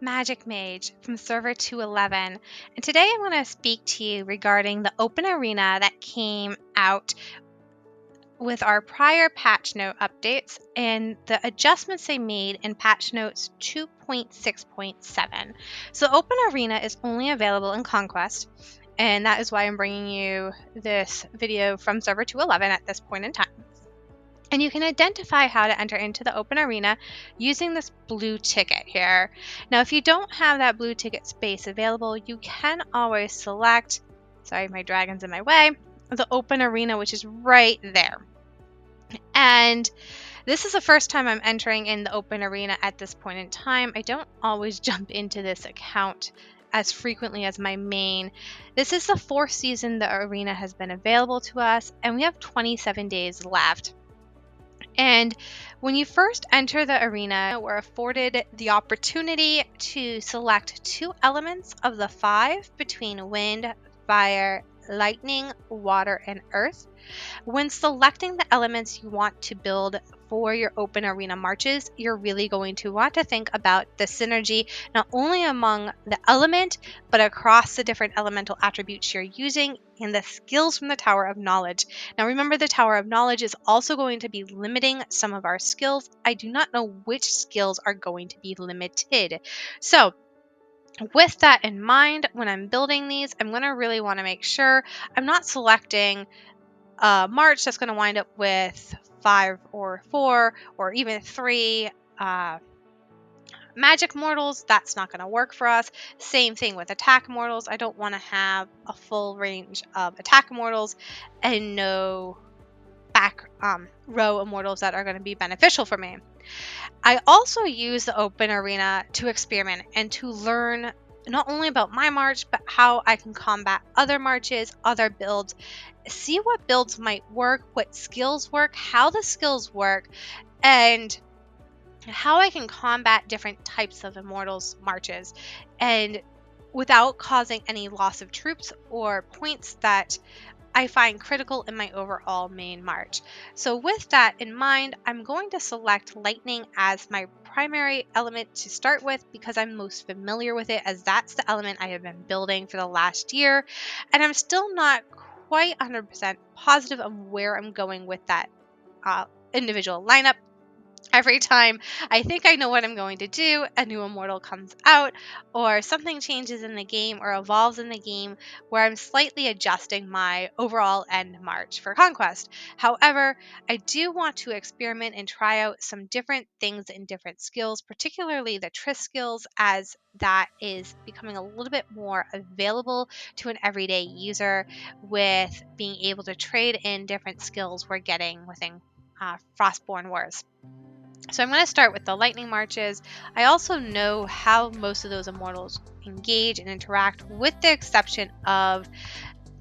Magic Mage from server 211, and today I want to speak to you regarding the open arena that came out with our prior patch note updates and the adjustments they made in patch notes 2.6.7. So open arena is only available in Conquest, and that is why I'm bringing you this video from server 211 at this point in time. And you can identify how to enter into the open arena using this blue ticket here. Now, if you don't have that blue ticket space available, you can always select, sorry, my dragon's in my way, the open arena, which is right there. And this is the first time I'm entering in the open arena at this point in time. I don't always jump into this account as frequently as my main. This is the 4th season the arena has been available to us, and we have 27 days left. And when you first enter the arena, we're afforded the opportunity to select 2 elements of the 5 between wind, fire, lightning, water, and earth. When selecting the elements you want to build for your open arena marches, you're really going to want to think about the synergy not only among the element, but across the different elemental attributes you're using and the skills from the Tower of Knowledge. Now remember, the Tower of Knowledge is also going to be limiting some of our skills. I do not know which skills are going to be limited. So with that in mind, when I'm building these, I'm going to really want to make sure I'm not selecting march that's going to wind up with 5 or 4 or even 3 magic mortals. That's not going to work for us. Same thing with attack mortals. I don't want to have a full range of attack mortals and no back row immortals that are going to be beneficial for me. I also use the open arena to experiment and to learn not only about my march, but how I can combat other marches, other builds, see what builds might work, what skills work, how the skills work, and how I can combat different types of immortals marches, and without causing any loss of troops or points that I find critical in my overall main march. So with that in mind, I'm going to select lightning as my primary element to start with because I'm most familiar with it, as that's the element I have been building for the last year, and I'm still not quite 100% positive of where I'm going with that individual lineup. Every time I think I know what I'm going to do, a new immortal comes out, or something changes in the game or evolves in the game where I'm slightly adjusting my overall end march for Conquest. However, I do want to experiment and try out some different things and different skills, particularly the Triss skills, as that is becoming a little bit more available to an everyday user with being able to trade in different skills we're getting within Frostborn Wars. So I'm going to start with the lightning marches. I also know how most of those immortals engage and interact, with the exception of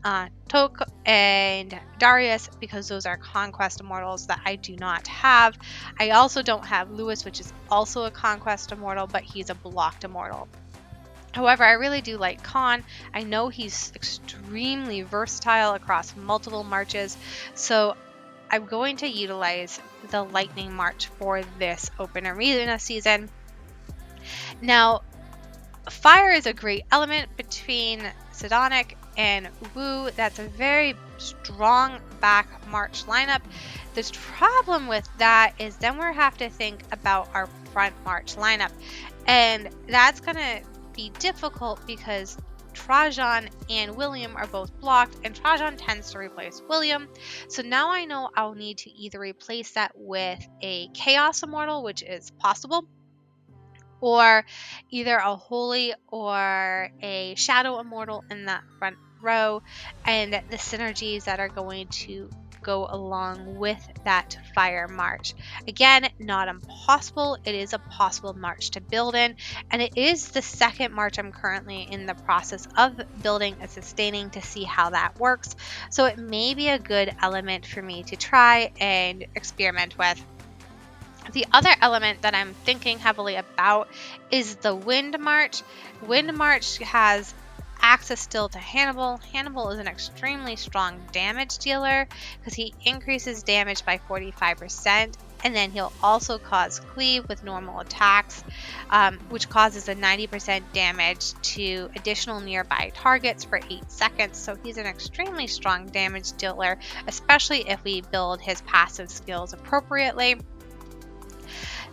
Tok and Darius, because those are conquest immortals that I do not have. I also don't have Lewis, which is also a conquest immortal, but he's a blocked immortal. However, I really do like Khan. I know he's extremely versatile across multiple marches, so I'm going to utilize the lightning march for this open arena season. Now, fire is a great element between Sidonic and Wu. That's a very strong back march lineup. The problem with that is then we have to think about our front march lineup, and that's going to be difficult because Trajan and William are both blocked, and Trajan tends to replace William. So now I know I'll need to either replace that with a Chaos Immortal, which is possible, or either a Holy or a Shadow Immortal in that front row, and the synergies that are going to go along with that fire march. Again, not impossible. It is a possible march to build in, and it is the second march I'm currently in the process of building and sustaining to see how that works. So it may be a good element for me to try and experiment with. The other element that I'm thinking heavily about is the Wind March. Wind March has access still to Hannibal. Hannibal is an extremely strong damage dealer because he increases damage by 45%, And then he'll also cause cleave with normal attacks, which causes a 90% damage to additional nearby targets for 8 seconds. So he's an extremely strong damage dealer, especially if we build his passive skills appropriately.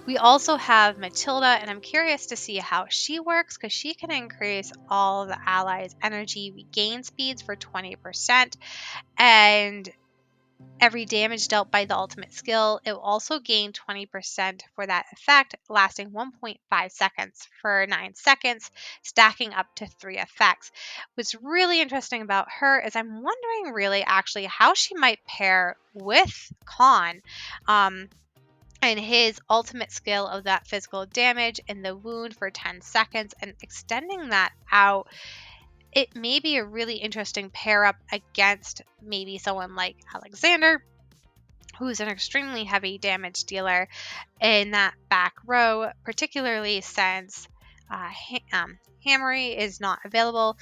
We also have Matilda, and I'm curious to see how she works because she can increase all the allies' energy regain speeds for 20%. And every damage dealt by the ultimate skill, it will also gain 20% for that effect, lasting 1.5 seconds for 9 seconds, stacking up to 3 effects. What's really interesting about her is I'm wondering really actually how she might pair with Khan. And his ultimate skill of that physical damage and the wound for 10 seconds and extending that out. It may be a really interesting pair up against maybe someone like Alexander, who's an extremely heavy damage dealer in that back row, particularly since Hammery is not available.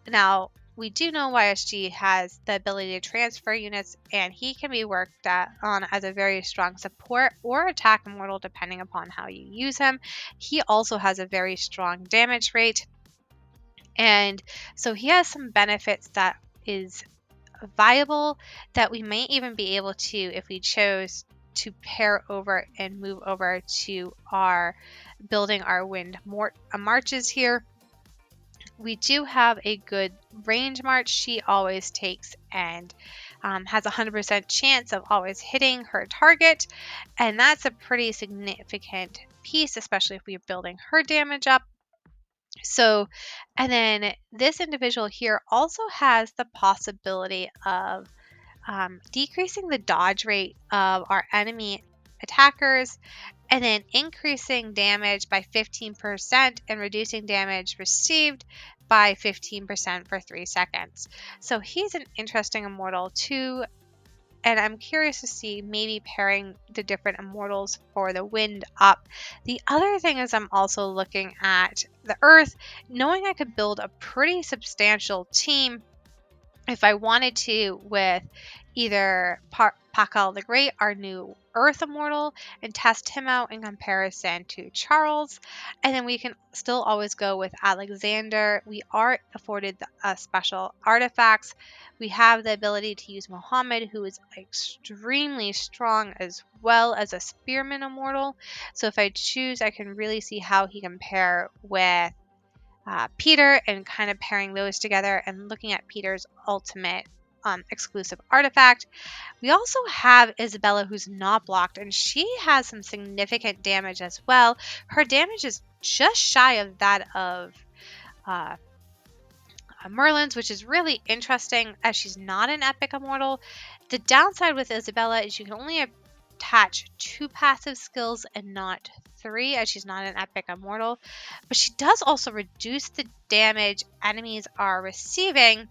Now, we do know YSG has the ability to transfer units, and he can be worked on as a very strong support or attack immortal depending upon how you use him. He also has a very strong damage rate, and so he has some benefits that is viable that we may even be able to, if we chose to pair over and move over to our building our wind marches here. We do have a good range march she always takes and has a 100% chance of always hitting her target, and that's a pretty significant piece, especially if we're building her damage up. So, and then this individual here also has the possibility of decreasing the dodge rate of our enemy attackers, and then increasing damage by 15% and reducing damage received by 15% for 3 seconds. So he's an interesting immortal too, and I'm curious to see maybe pairing the different immortals for the wind up. The other thing is I'm also looking at the earth, knowing I could build a pretty substantial team if I wanted to with either Pakal the Great, our new Earth Immortal, and test him out in comparison to Charles. And then we can still always go with Alexander. We are afforded special artifacts. We have the ability to use Muhammad, who is extremely strong as well as a Spearman Immortal. So if I choose, I can really see how he can pair with Peter and kind of pairing those together and looking at Peter's ultimate exclusive artifact. We also have Isabella, who's not blocked, and she has some significant damage as well. Her damage is just shy of that of Merlin's, which is really interesting as she's not an epic immortal. The downside with Isabella is you can only attach 2 passive skills and not 3, as she's not an epic immortal, but she does also reduce the damage enemies are receiving,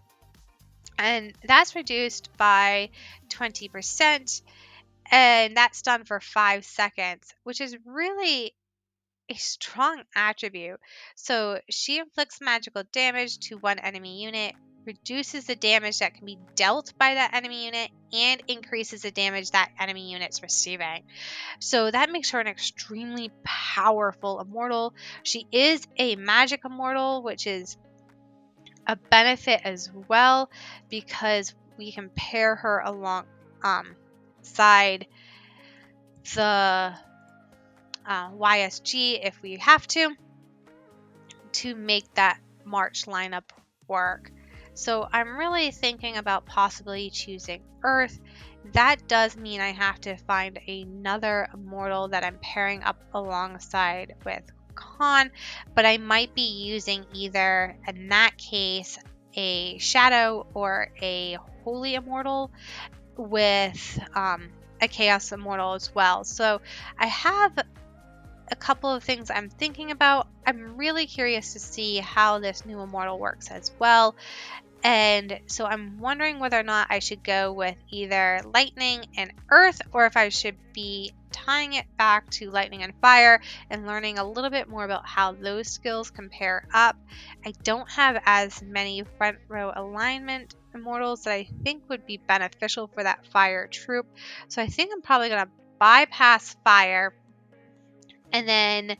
and that's reduced by 20%, and that's done for 5 seconds, which is really a strong attribute. So she inflicts magical damage to one enemy unit, reduces the damage that can be dealt by that enemy unit, and increases the damage that enemy unit's receiving. So that makes her an extremely powerful immortal. She is a magic immortal, which is a benefit as well because we can pair her along side the YSG if we have to make that March lineup work. So I'm really thinking about possibly choosing Earth. That does mean I have to find another immortal that I'm pairing up alongside with Khan, but I might be using either, in that case, a Shadow or a Holy Immortal with a Chaos Immortal as well. So I have a couple of things I'm thinking about. I'm really curious to see how this new immortal works as well. And so I'm wondering whether or not I should go with either lightning and earth, or if I should be tying it back to lightning and fire and learning a little bit more about how those skills compare up. I don't have as many front row alignment immortals that I think would be beneficial for that fire troop. So I think I'm probably going to bypass fire. And then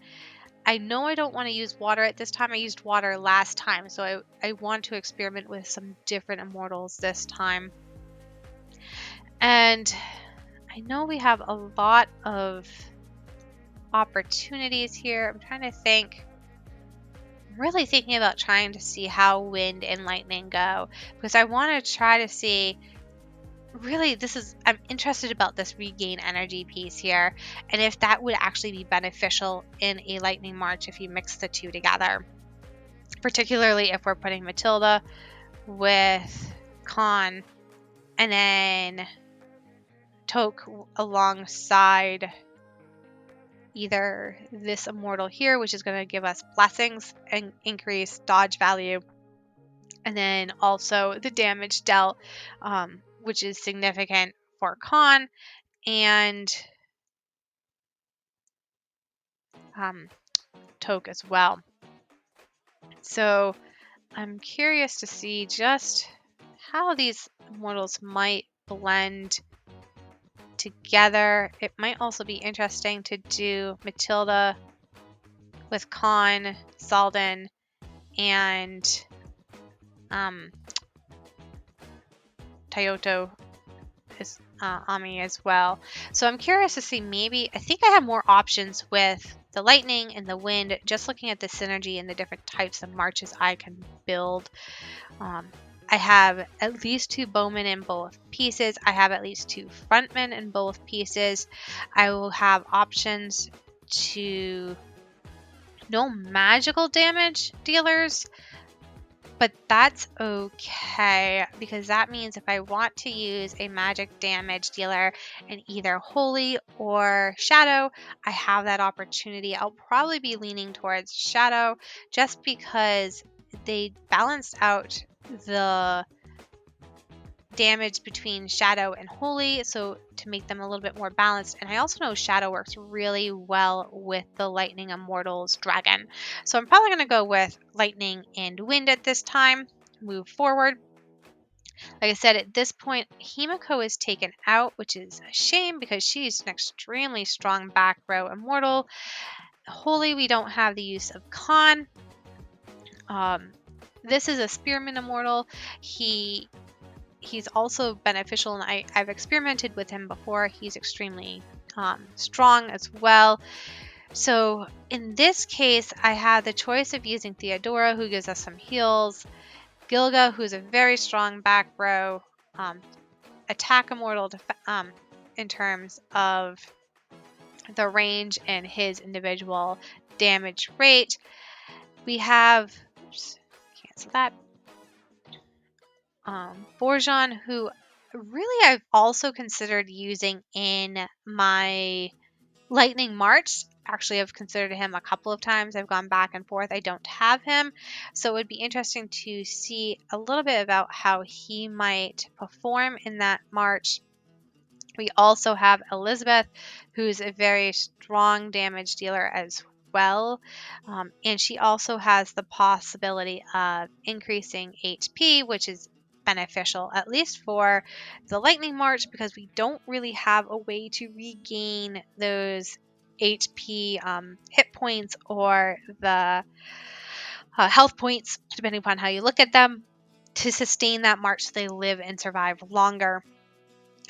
I know I don't want to use water at this time. I used water last time, so I want to experiment with some different immortals this time. And I know we have a lot of opportunities here. I'm trying to think. I'm really thinking about trying to see how wind and lightning go, because I want to try to see. Really, I'm interested about this regain energy piece here, and if that would actually be beneficial in a lightning march if you mix the two together, particularly if we're putting Matilda with Khan and then Toke alongside either this immortal here, which is going to give us blessings and increase dodge value, and then also the damage dealt, which is significant for Khan, and Toke as well. So I'm curious to see just how these immortals might blend together. It might also be interesting to do Matilda with Khan, Salden, and Tayoto is Ami as well. So I'm curious to see, maybe I think I have more options with the lightning and the wind, just looking at the synergy and the different types of marches I can build. I have at least 2 bowmen in both pieces. I have at least 2 frontmen in both pieces. I will have options to no magical damage dealers, but that's okay, because that means if I want to use a magic damage dealer in either Holy or Shadow, I have that opportunity. I'll probably be leaning towards Shadow just because they balanced out the damage between Shadow and Holy, so to make them a little bit more balanced. And I also know Shadow works really well with the Lightning Immortals Dragon. So I'm probably going to go with Lightning and Wind at this time, move forward. Like I said, at this point, Himiko is taken out, which is a shame because she's an extremely strong back row immortal. Holy, we don't have the use of Khan. This is a Spearman immortal. He's also beneficial, and I've experimented with him before. He's extremely strong as well. So in this case, I had the choice of using Theodora, who gives us some heals, Gilga, who's a very strong back row attack immortal in terms of the range and his individual damage rate. We have, oops, cancel that, Borjan, who really I've also considered using in my Lightning March. Actually, I've considered him a couple of times. I've gone back and forth. I don't have him. So it would be interesting to see a little bit about how he might perform in that March. We also have Elizabeth, who's a very strong damage dealer as well. And she also has the possibility of increasing HP, which is beneficial, at least for the Lightning March, because we don't really have a way to regain those HP hit points or the health points, depending upon how you look at them, to sustain that march so they live and survive longer.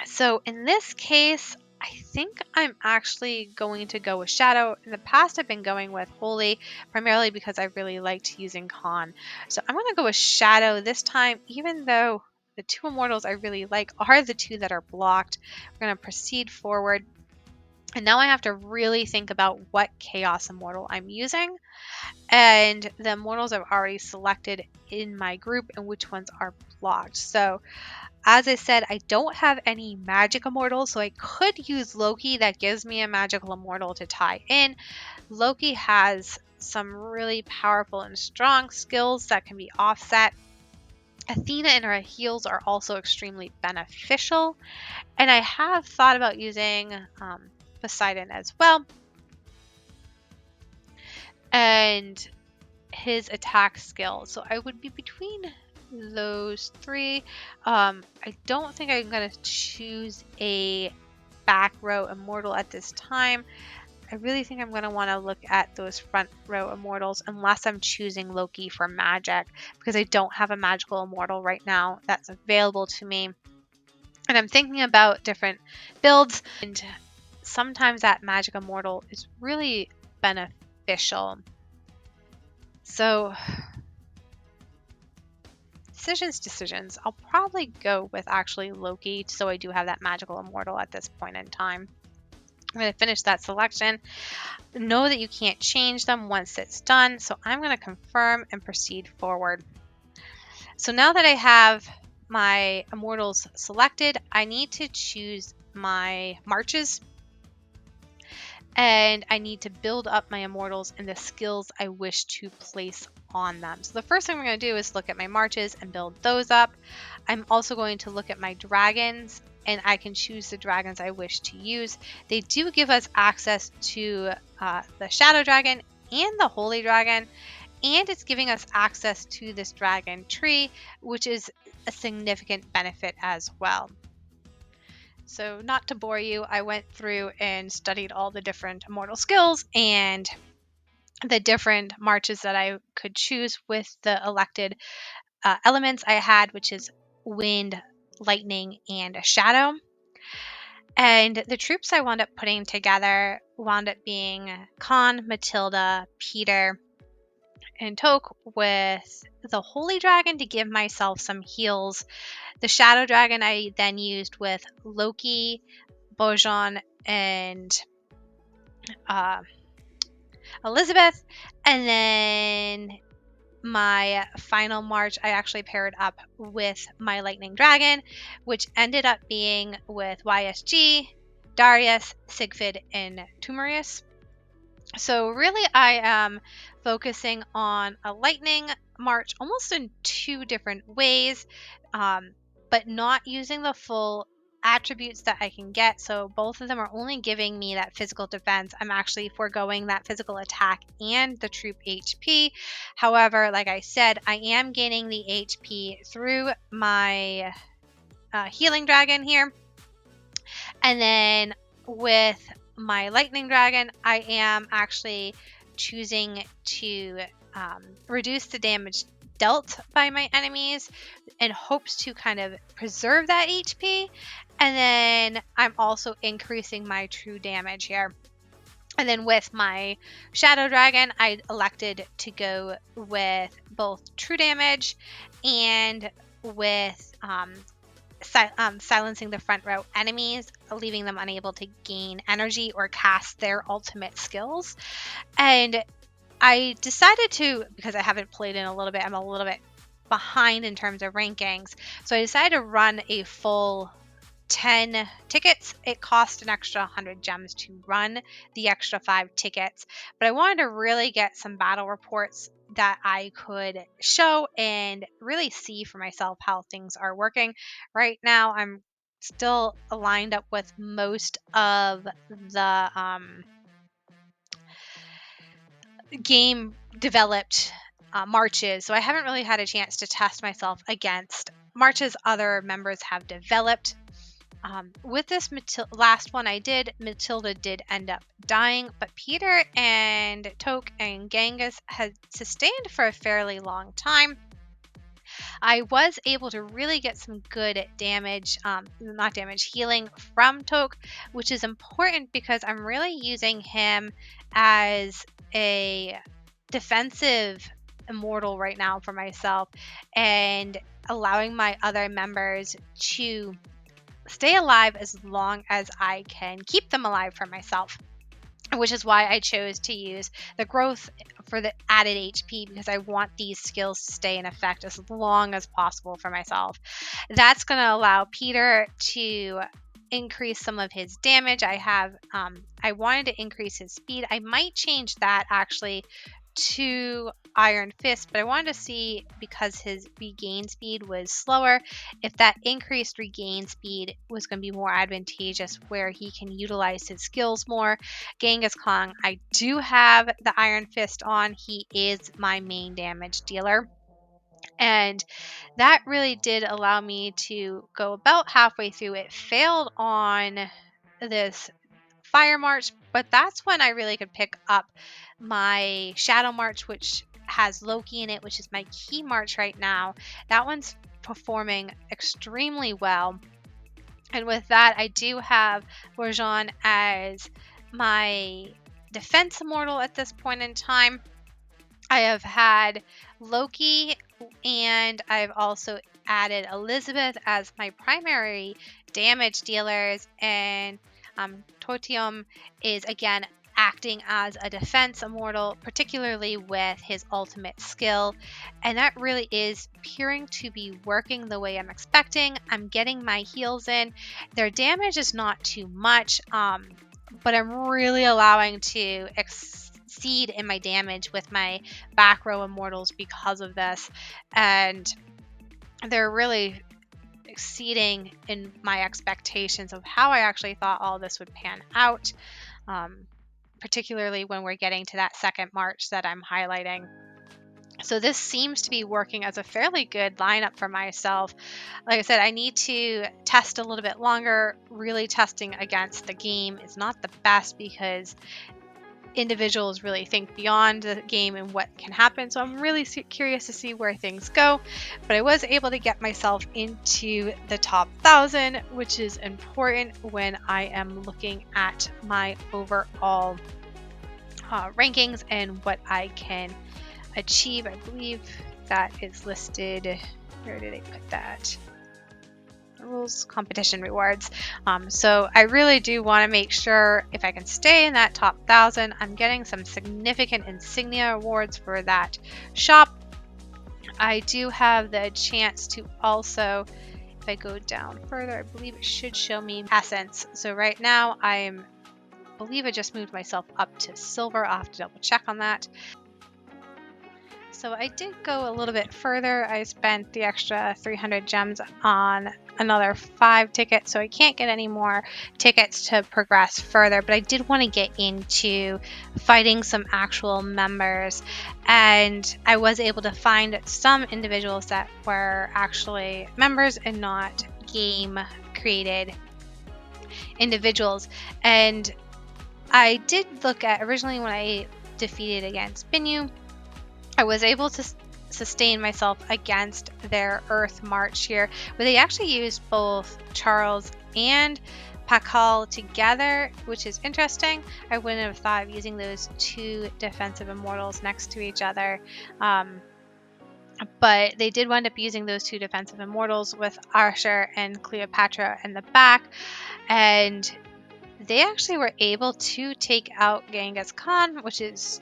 So in this case, I think I'm actually going to go with Shadow. In the past, I've been going with Holy, primarily because I really liked using Khan. So I'm going to go with Shadow this time, even though the 2 immortals I really like are the 2 that are blocked. We're going to proceed forward. And now I have to really think about what Chaos Immortal I'm using, and the immortals I've already selected in my group and which ones are blocked. So as I said, I don't have any magic immortals, so I could use Loki. That gives me a magical immortal to tie in. Loki has some really powerful and strong skills that can be offset. Athena and her heals are also extremely beneficial. And I have thought about using Poseidon as well, and his attack skill. So I would be between those 3. I don't think I'm going to choose a back row immortal at this time. I really think I'm going to want to look at those front row immortals unless I'm choosing Loki for magic, because I don't have a magical immortal right now that's available to me. And I'm thinking about different builds, and sometimes that magic immortal is really beneficial. So decisions. I'll probably go with actually Loki, so I do have that magical immortal at this point in time. I'm going to finish that selection. Know that you can't change them once it's done, so I'm going to confirm and proceed forward. So now that I have my immortals selected, I need to choose my marches, and I need to build up my immortals and the skills I wish to place on them. So the first thing we're going to do is look at my marches and build those up. I'm also going to look at my dragons, and I can choose the dragons I wish to use. They do give us access to the shadow dragon and the holy dragon, and it's giving us access to this dragon tree, which is a significant benefit as well. So not to bore you, I went through and studied all the different immortal skills and the different marches that I could choose with the elected elements I had, which is wind, lightning, and a shadow. And the troops I wound up putting together wound up being Khan, Matilda, Peter, and Toke, with the Holy Dragon to give myself some heals. The Shadow Dragon I then used with Loki, Bojan, and uh, Elizabeth. And then my final march, I actually paired up with my Lightning Dragon, which ended up being with YSG, Darius, Sigfrid, and Tumurius. So really I am focusing on a lightning march almost in two different ways, but not using the full attributes that I can get. So both of them are only giving me that physical defense. I'm actually foregoing that physical attack and the troop HP. However, like I said, I am gaining the HP through my healing dragon here. And then with my lightning dragon, I am actually choosing to reduce the damage dealt by my enemies in hopes to kind of preserve that HP. And then I'm also increasing my true damage here. And then with my Shadow Dragon, I elected to go with both true damage and with silencing the front row enemies, leaving them unable to gain energy or cast their ultimate skills. And I decided to, because I haven't played in a little bit, I'm a little bit behind in terms of rankings. So I decided to run a full 10 tickets. It cost an extra 100 gems to run the extra 5 tickets, but I wanted to really get some battle reports that I could show and really see for myself how things are working. Right now, I'm still aligned up with most of the game developed marches, so I haven't really had a chance to test myself against marches other members have developed. With this last one I did, Matilda did end up dying, but Peter and Toke and Genghis had sustained for a fairly long time. I was able to really get some good damage, not damage, healing from Toke, which is important because I'm really using him as a defensive immortal right now for myself, and allowing my other members to stay alive as long as I can keep them alive for myself, which is why I chose to use the growth for the added HP, because I want these skills to stay in effect as long as possible for myself. That's going to allow Peter to increase some of his damage. I wanted to increase his speed. I might change that actually to Iron Fist, but I wanted to see, because his regain speed was slower, if that increased regain speed was going to be more advantageous where he can utilize his skills more. Genghis Khan, I do have the Iron Fist on. He is my main damage dealer. And that really did allow me to go about halfway through. It failed on this Fire March, but that's when I really could pick up my Shadow March, which has Loki in it, which is my key march right now. That one's performing extremely well. And with that, I do have Borjon as my defense immortal at this point in time. I have had Loki, and I've also added Elizabeth as my primary damage dealers, and Totium is again acting as a defense immortal, particularly with his ultimate skill. And that really is appearing to be working the way I'm expecting. I'm getting my heals in. Their damage is not too much, but I'm really allowing to exceed in my damage with my back row immortals because of this. And they're really exceeding in my expectations of how I actually thought all this would pan out, particularly when we're getting to that second march that I'm highlighting. So this seems to be working as a fairly good lineup for myself. Like I said, I need to test a little bit longer. Really testing against the game is not the best because individuals really think beyond the game and what can happen. So I'm really curious to see where things go. But I was able to get myself into the top 1,000, which is important when I am looking at my overall rankings and what I can achieve. I believe that is listed. Where did I put that? Rules, competition rewards. So I really do want to make sure if I can stay in that top 1,000, I'm getting some significant insignia awards for that shop. I do have the chance to also, if I go down further, I believe it should show me essence. So right now I believe I just moved myself up to silver. I'll have to double check on that. So I did go a little bit further. I spent the extra 300 gems on another 5 tickets, so I can't get any more tickets to progress further, but I did want to get into fighting some actual members, and I was able to find some individuals that were actually members and not game created individuals. And I did look at originally when I defeated against Binu, I was able to sustain myself against their Earth March here, where they actually used both Charles and Pakal together, which is interesting. I wouldn't have thought of using those two defensive immortals next to each other. But they did wind up using those two defensive immortals with Archer and Cleopatra in the back, and they actually were able to take out Genghis Khan, which is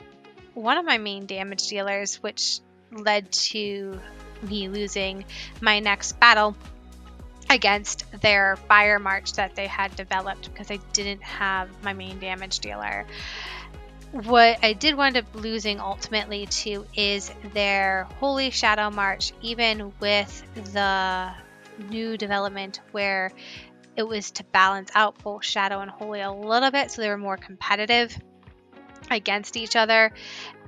one of my main damage dealers, which led to me losing my next battle against their Fire March that they had developed because I didn't have my main damage dealer. What I did wind up losing ultimately to is their Holy Shadow March, even with the new development where it was to balance out both Shadow and Holy a little bit so they were more competitive against each other.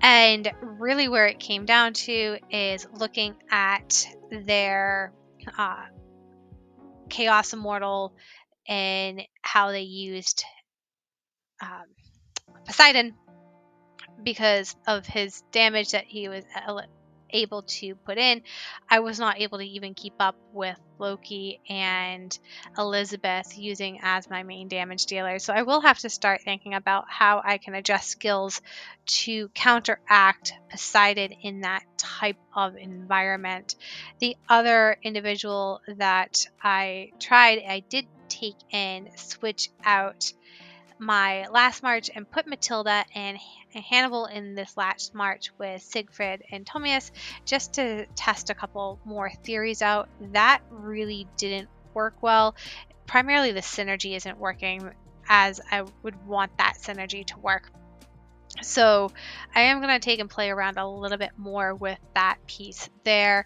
And really where it came down to is looking at their Chaos Immortal and how they used Poseidon because of his damage that he was able to put in. I was not able to even keep up with Loki and Elizabeth using as my main damage dealer. So I will have to start thinking about how I can adjust skills to counteract Poseidon in that type of environment. The other individual that I tried, I did take and switch out my last march and put Matilda and Hannibal in this last march with Siegfried and Tomius just to test a couple more theories out. That really didn't work well. Primarily the synergy isn't working as I would want that synergy to work. So I am going to take and play around a little bit more with that piece there.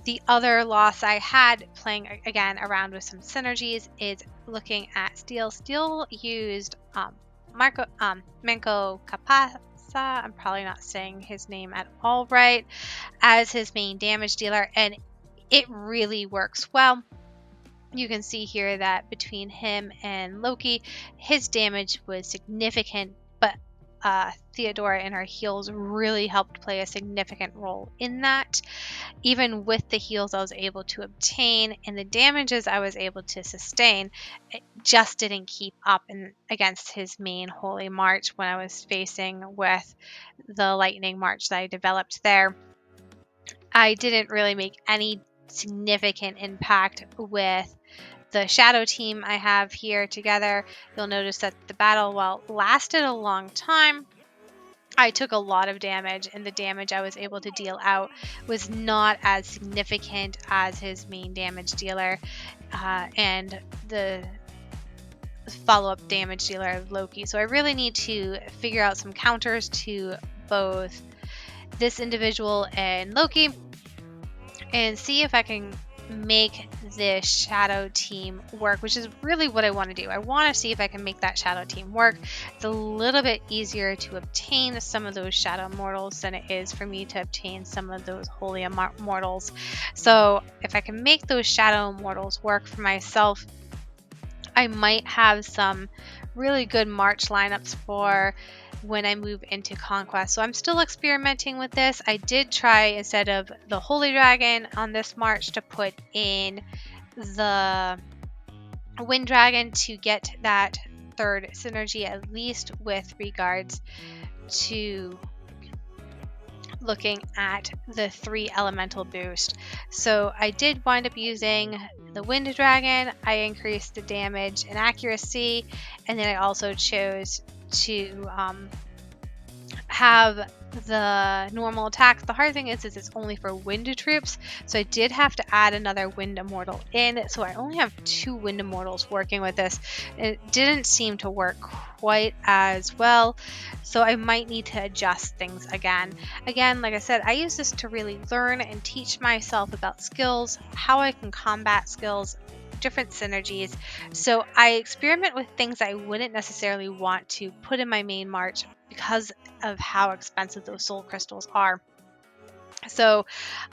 The other loss I had playing again around with some synergies is looking at Steel. Steel used Manco Capasa, I'm probably not saying his name at all right, as his main damage dealer, and it really works well. You can see here that between him and Loki, his damage was significant, but Theodora and her heals really helped play a significant role in that. Even with the heals I was able to obtain and the damages I was able to sustain, it just didn't keep up against his main Holy March when I was facing with the Lightning March that I developed there. I didn't really make any significant impact with the shadow team I have here together. You'll notice that the battle, while lasted a long time, I took a lot of damage, and the damage I was able to deal out was not as significant as his main damage dealer and the follow-up damage dealer of Loki. So I really need to figure out some counters to both this individual and Loki and see if I can make this shadow team work, which is really what I want to do. I want to see if I can make that shadow team work. It's a little bit easier to obtain some of those shadow immortals than it is for me to obtain some of those holy immortals. So if I can make those shadow immortals work for myself, I might have some really good March lineups for when I move into Conquest. So I'm still experimenting with this. I did try, instead of the Holy Dragon on this March, to put in the Wind Dragon to get that third synergy, at least with regards to looking at the 3 elemental boost. So I did wind up using the Wind Dragon. I increased the damage and accuracy, and then I also chose to have the normal attacks. The hard thing is it's only for wind troops, so I did have to add another wind immortal in, so I only have 2 wind immortals working with this. It didn't seem to work quite as well, so I might need to adjust things again. Like I said, I use this to really learn and teach myself about skills, how I can combat skills, different synergies. So I experiment with things I wouldn't necessarily want to put in my main march because of how expensive those soul crystals are. So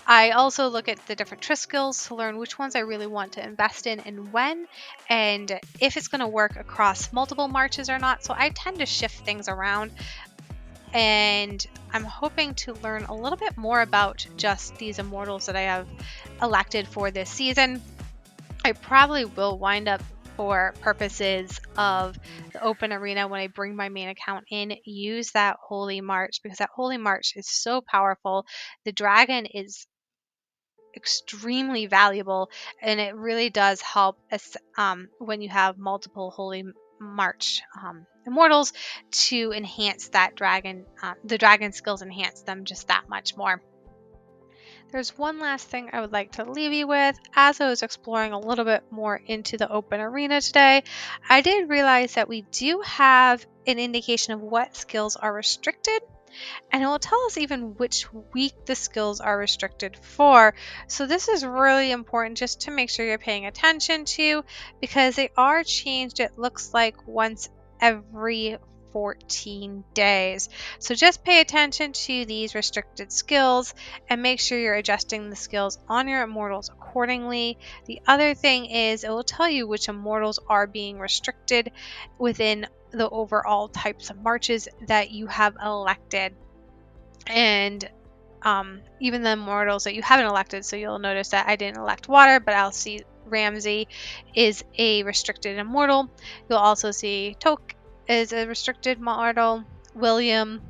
I also look at the different Triss skills to learn which ones I really want to invest in and when, and if it's going to work across multiple marches or not. So I tend to shift things around, and I'm hoping to learn a little bit more about just these immortals that I have elected for this season. I probably will wind up, for purposes of the open arena, when I bring my main account in, use that Holy March, because that Holy March is so powerful. The dragon is extremely valuable, and it really does help us when you have multiple Holy March immortals to enhance that dragon. The dragon skills enhance them just that much more. There's one last thing I would like to leave you with. As I was exploring a little bit more into the open arena today, I did realize that we do have an indication of what skills are restricted, and it will tell us even which week the skills are restricted for. So this is really important just to make sure you're paying attention to, because they are changed, it looks like, once every 14 days. So just pay attention to these restricted skills and make sure you're adjusting the skills on your immortals accordingly. The other thing is, it will tell you which immortals are being restricted within the overall types of marches that you have elected. And even the immortals that you haven't elected. So you'll notice that I didn't elect water, but I'll see Ramsey is a restricted immortal. You'll also see Toke is a restricted immortal, William,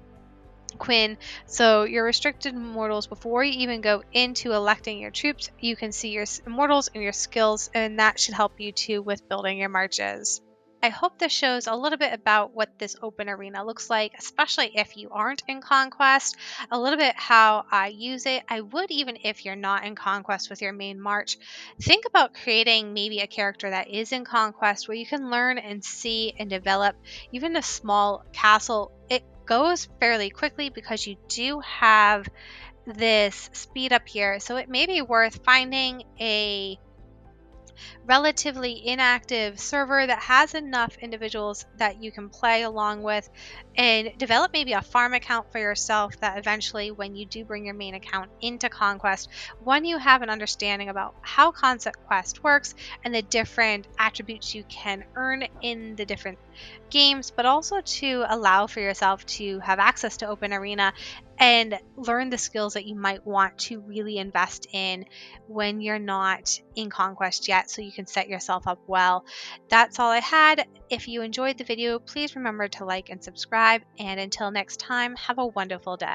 Quinn. So your restricted immortals, before you even go into electing your troops, you can see your immortals and your skills, and that should help you too with building your marches. I hope this shows a little bit about what this open arena looks like, especially if you aren't in Conquest, a little bit how I use it. I would, even if you're not in Conquest with your main march, think about creating maybe a character that is in Conquest where you can learn and see and develop even a small castle. It goes fairly quickly because you do have this speed up here, so it may be worth finding a relatively inactive server that has enough individuals that you can play along with, and develop maybe a farm account for yourself that eventually, when you do bring your main account into Conquest, one, you have an understanding about how Concept Quest works and the different attributes you can earn in the different games, but also to allow for yourself to have access to Open Arena and learn the skills that you might want to really invest in when you're not in Conquest yet, so you can set yourself up well. That's all I had. If you enjoyed the video, please remember to like and subscribe. And until next time, have a wonderful day.